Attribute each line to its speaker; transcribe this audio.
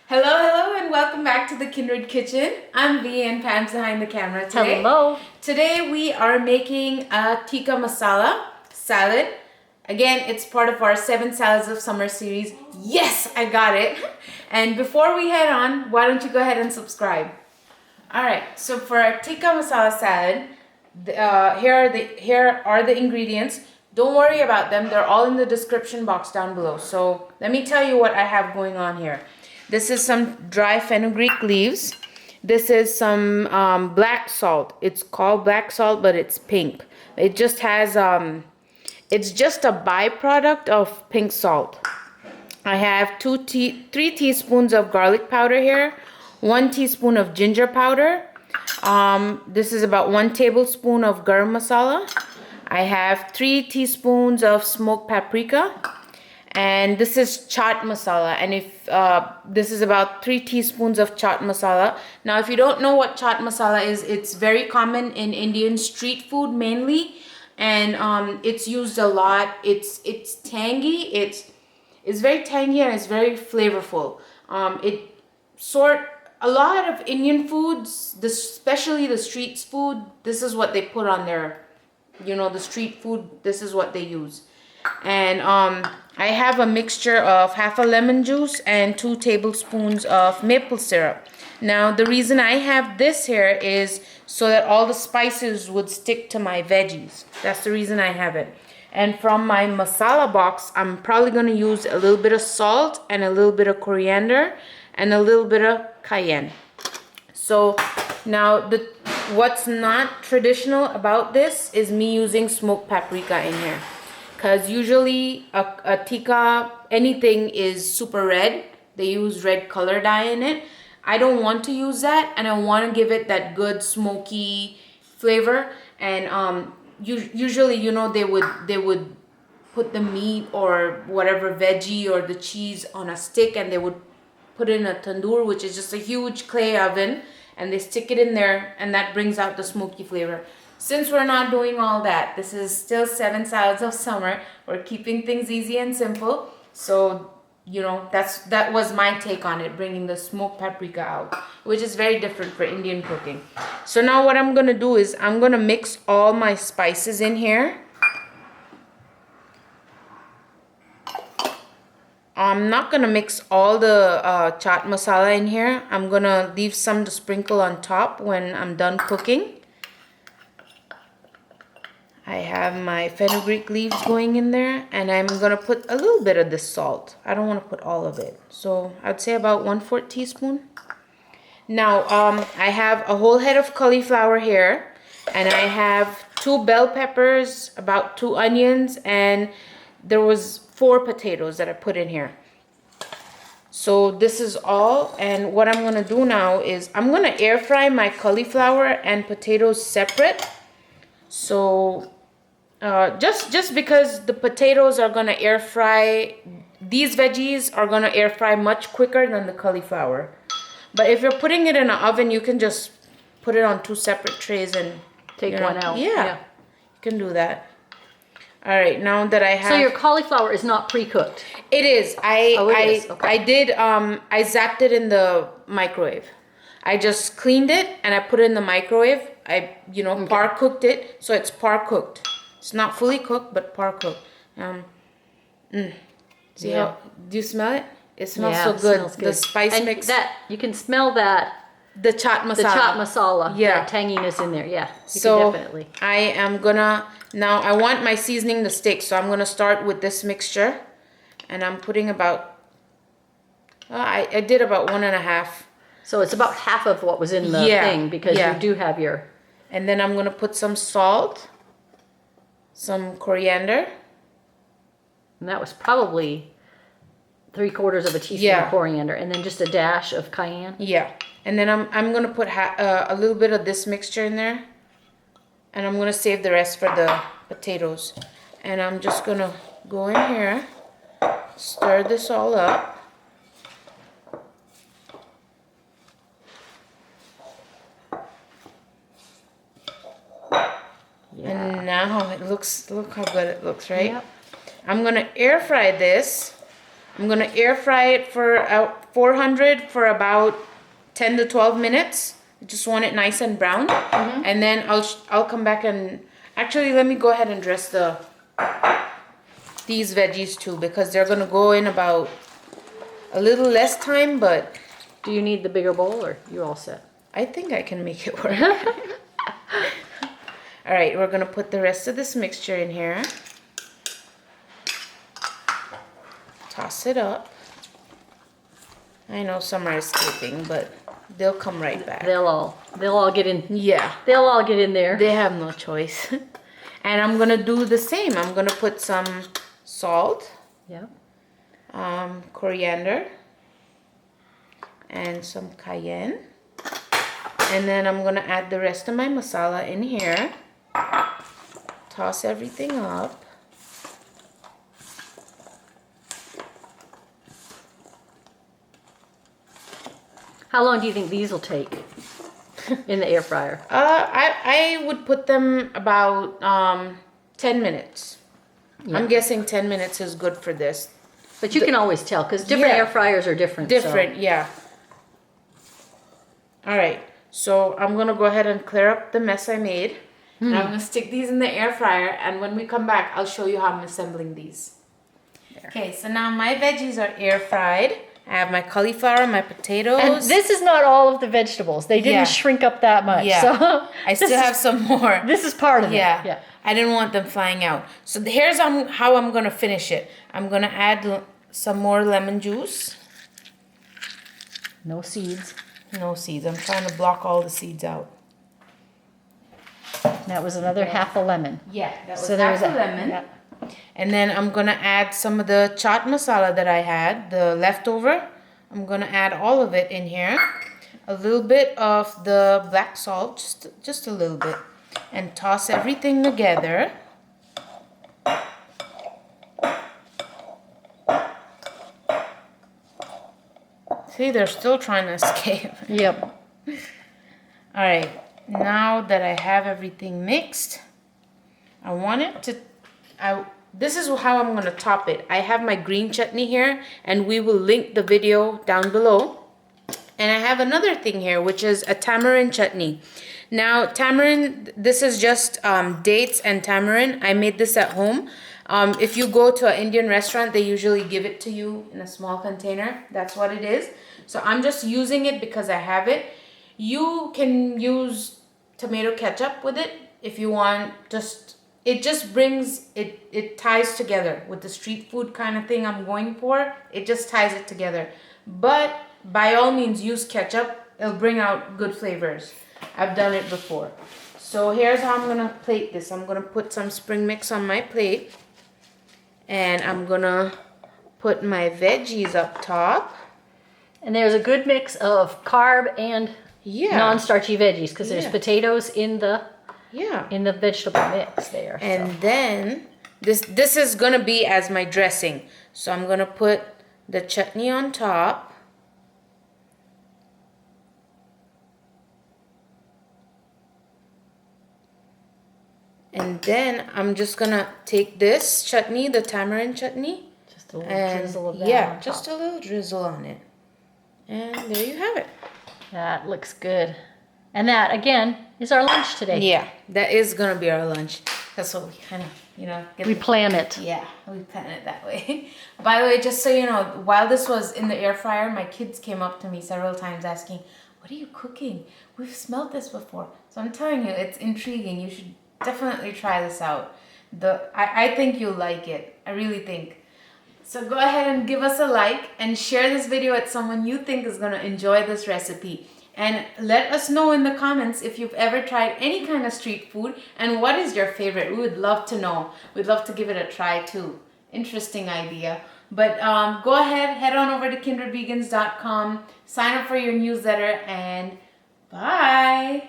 Speaker 1: Hello, and welcome back to the Kindred Kitchen. I'm V and Pam's behind the camera today.
Speaker 2: Hello.
Speaker 1: Today we are making a Tikka Masala salad. Again, it's part of our 7 Salads of Summer series. Yes, I got it. And before we head on, why don't you go ahead and subscribe? Alright, so for our Tikka Masala salad, here are the ingredients. Don't worry about them, they're all in the description box down below. So let me tell you what I have going on here. This is some dry fenugreek leaves. This is some black salt. It's called black salt, but it's pink. It just has, it's just a byproduct of pink salt. I have 3 teaspoons of garlic powder here, 1 teaspoon of ginger powder. This is about 1 tablespoon of garam masala. I have 3 teaspoons of smoked paprika. And this is chaat masala, and if this is about 3 teaspoons of chaat masala. Now, if you don't know what chaat masala is, it's very common in Indian street food mainly, and it's used a lot. It's tangy. It's very tangy and it's very flavorful. A lot of Indian foods, especially the street food, this is what they put on their, the street food. This is what they use. And I have a mixture of half a lemon juice and 2 tablespoons of maple syrup. Now, the reason I have this here is so that all the spices would stick to my veggies. That's the reason I have it. And from my masala box, I'm probably going to use a little bit of salt and a little bit of coriander and a little bit of cayenne. So now what's not traditional about this is me using smoked paprika in here. Because usually a tikka, anything is super red. They use red color dye in it. I don't want to use that, and I want to give it that good smoky flavor. And usually, they would put the meat or whatever veggie or the cheese on a stick, and they would put it in a tandoor, which is just a huge clay oven, and they stick it in there, and that brings out the smoky flavor. Since we're not doing all that, this is still 7 Salads of Summer. We're keeping things easy and simple. So, that was my take on it, bringing the smoked paprika out, which is very different for Indian cooking. So now what I'm going to do is I'm going to mix all my spices in here. I'm not going to mix all the chaat masala in here. I'm going to leave some to sprinkle on top when I'm done cooking. I have my fenugreek leaves going in there, and I'm going to put a little bit of this salt. I don't want to put all of it. So I'd say about 1/4 teaspoon. Now, I have a whole head of cauliflower here, and I have 2 bell peppers, about 2 onions, and there was 4 potatoes that I put in here. So this is all, and what I'm going to do now is I'm going to air fry my cauliflower and potatoes separate. So just because the potatoes are going to air fry, these veggies are going to air fry much quicker than the cauliflower. But if you're putting it in an oven, you can just put it on 2 separate trays and
Speaker 2: take one out.
Speaker 1: Yeah, you can do that. All right, now that I have...
Speaker 2: So your cauliflower is not pre-cooked?
Speaker 1: It is.
Speaker 2: It is. Okay.
Speaker 1: I zapped it in the microwave. I just cleaned it and I put it in the microwave. Par cooked it, so it's par cooked. It's not fully cooked, but par cooked. See how? Do you smell it? It smells so good.
Speaker 2: Smells good.
Speaker 1: The spice mix.
Speaker 2: That you can smell that.
Speaker 1: The chaat masala.
Speaker 2: The chaat masala.
Speaker 1: Yeah.
Speaker 2: That tanginess in there. Yeah. You
Speaker 1: so
Speaker 2: can definitely.
Speaker 1: I am gonna now. I want my seasoning to stick, so I'm gonna start with this mixture, and I'm putting about. I did about 1.5.
Speaker 2: So it's about half of what was in the thing, because you do have your...
Speaker 1: And then I'm going to put some salt, some coriander.
Speaker 2: And that was probably 3/4 of a teaspoon of coriander, and then just a dash of cayenne.
Speaker 1: Yeah. And then I'm going to put a little bit of this mixture in there. And I'm going to save the rest for the potatoes. And I'm just going to go in here, stir this all up. And now look how good it looks, right? Yep. I'm gonna air fry this. I'm gonna air fry it for 400 for about 10 to 12 minutes. I just want it nice and brown. And then I'll come back and actually let me go ahead and dress these veggies too, because they're gonna go in about a little less time, but
Speaker 2: Do you need the bigger bowl, or you all set?
Speaker 1: I think I can make it work. All right, we're gonna put the rest of this mixture in here. Toss it up. I know some are escaping, but they'll come right back.
Speaker 2: They'll all get in.
Speaker 1: Yeah,
Speaker 2: They'll all get in there.
Speaker 1: they have no choice. And I'm gonna do the same. I'm gonna put some salt,
Speaker 2: Yeah.
Speaker 1: coriander, and some cayenne. And then I'm gonna add the rest of my masala in here. Toss everything up.
Speaker 2: How long do you think these will take in the air fryer?
Speaker 1: I would put them about 10 minutes.
Speaker 2: Yeah.
Speaker 1: I'm guessing 10 minutes is good for this.
Speaker 2: But you can always tell, because different
Speaker 1: Yeah.
Speaker 2: air fryers are different.
Speaker 1: Different, yeah. All right, so I'm gonna go ahead and clear up the mess I made. And I'm gonna stick these in the air fryer, and when we come back, I'll show you how I'm assembling these. Okay, so now my veggies are air fried. I have my cauliflower, my potatoes.
Speaker 2: And this is not all of the vegetables. They didn't
Speaker 1: Yeah.
Speaker 2: shrink up that much.
Speaker 1: Yeah.
Speaker 2: So
Speaker 1: I still have some more.
Speaker 2: This is part of
Speaker 1: Yeah.
Speaker 2: it. Yeah.
Speaker 1: I didn't want them flying out. So here's how I'm gonna finish it. I'm gonna add some more lemon juice.
Speaker 2: No seeds.
Speaker 1: No seeds. I'm trying to block all the seeds out.
Speaker 2: That was another half a lemon.
Speaker 1: Yeah, that was
Speaker 2: So there
Speaker 1: half
Speaker 2: was
Speaker 1: a lemon.
Speaker 2: Yeah.
Speaker 1: And then I'm gonna add some of the chaat masala that I had, the leftover. I'm gonna add all of it in here. A little bit of the black salt, just a little bit. And toss everything together. See, they're still trying to escape.
Speaker 2: Yep.
Speaker 1: All right, now that I have everything mixed, I want it to, this is how I'm gonna top it. I have my green chutney here, and we will link the video down below. And I have another thing here, which is a tamarind chutney. Now, tamarind, this is just dates and tamarind. I made this at home. If you go to an Indian restaurant, they usually give it to you in a small container. That's what it is. So I'm just using it because I have it. You can use tomato ketchup with it if you want. It just brings, it ties together with the street food kind of thing I'm going for. It just ties it together. But by all means, use ketchup. It'll bring out good flavors. I've done it before. So here's how I'm gonna plate this. I'm gonna put some spring mix on my plate. And I'm gonna put my veggies up top.
Speaker 2: And there's a good mix of carb and non-starchy veggies, because there's
Speaker 1: Yeah.
Speaker 2: potatoes in the
Speaker 1: Yeah.
Speaker 2: vegetable mix there.
Speaker 1: And then this is gonna be as my dressing. So I'm gonna put the chutney on top. And then I'm just gonna take this chutney, the tamarind chutney,
Speaker 2: Just a little
Speaker 1: and
Speaker 2: drizzle of that.
Speaker 1: yeah,
Speaker 2: on
Speaker 1: just
Speaker 2: top.
Speaker 1: a little drizzle on it. And there you have it.
Speaker 2: That looks good. And that again is our lunch today.
Speaker 1: Yeah, that is gonna be our lunch. That's what we kind of, get
Speaker 2: We
Speaker 1: the-
Speaker 2: plan it.
Speaker 1: Yeah, we plan it that way. By the way, just so you know, while this was in the air fryer, my kids came up to me several times asking, "What are you cooking? We've smelled this before." So I'm telling you, it's intriguing. You should definitely try this out. I think you'll like it. I really think. So go ahead and give us a like and share this video with someone you think is going to enjoy this recipe. And let us know in the comments if you've ever tried any kind of street food and what is your favorite. We would love to know. We'd love to give it a try too. Interesting idea. But go ahead, head on over to kindredvegans.com, sign up for your newsletter, and bye.